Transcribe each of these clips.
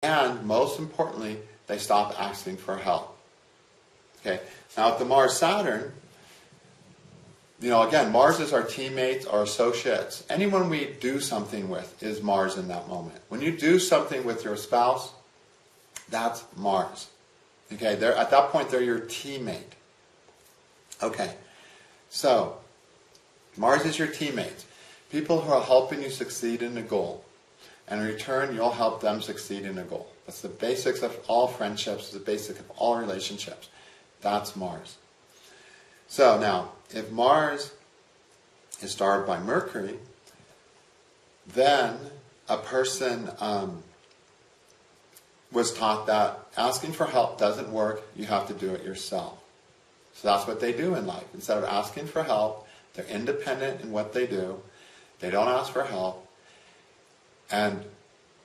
And most importantly, they stop asking for help. Okay. Now at the Mars-Saturn, again, Mars is our teammates, our associates. Anyone we do something with is Mars in that moment. When you do something with your spouse, that's Mars. Okay, at that point, they're your teammate. Okay, so Mars is your teammate. People who are helping you succeed in a goal. And in return, you'll help them succeed in a goal. That's the basics of all friendships, the basic of all relationships. That's Mars. So now, if Mars is starred by Mercury, then a person was taught that asking for help doesn't work, you have to do it yourself. So that's what they do in life. Instead of asking for help, they're independent in what they do. They don't ask for help. And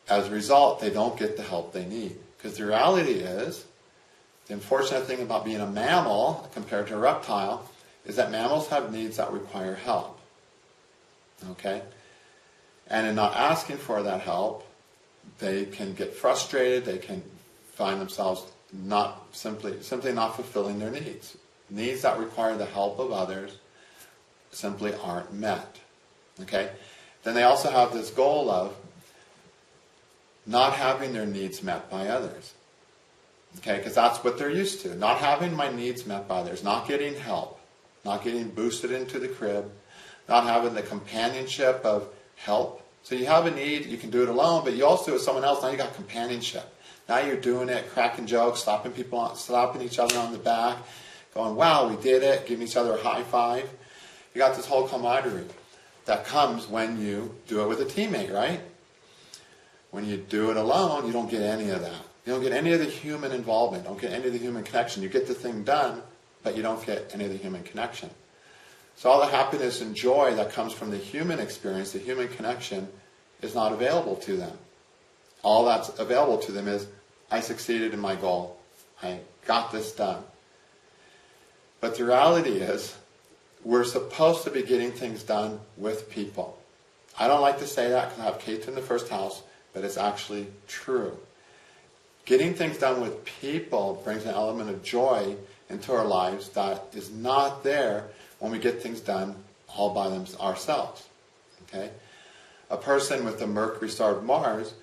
as a result, they don't get the help they need. Because the reality is, the unfortunate thing about being a mammal compared to a reptile is that mammals have needs that require help. Okay? And in not asking for that help, they can get frustrated, they can find themselves simply not fulfilling their needs. Needs that require the help of others simply aren't met. Okay? Then they also have this goal of not having their needs met by others. Okay? Because that's what they're used to. Not having my needs met by others, not getting help, not getting boosted into the crib, not having the companionship of help. So you have a need, you can do it alone, but you also do it with someone else. Now you got companionship. Now you're doing it, cracking jokes, slapping each other on the back, going, wow, we did it, giving each other a high five. You got this whole camaraderie that comes when you do it with a teammate, right? When you do it alone, you don't get any of that. You don't get any of the human involvement, don't get any of the human connection. You get the thing done, but you don't get any of the human connection. So all the happiness and joy that comes from the human experience, the human connection, is not available to them. All that's available to them is, I succeeded in my goal. I got this done. But the reality is, we're supposed to be getting things done with people. I don't like to say that because I have Kate in the first house, but it's actually true. Getting things done with people brings an element of joy into our lives that is not there when we get things done all by ourselves. Okay? A person with a Mercury-starred Mars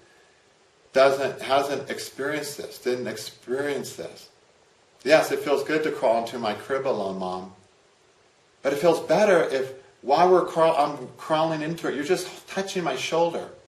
hasn't experienced this, didn't experience this. Yes, it feels good to crawl into my crib alone, Mom. But it feels better if while I'm crawling into it, you're just touching my shoulder.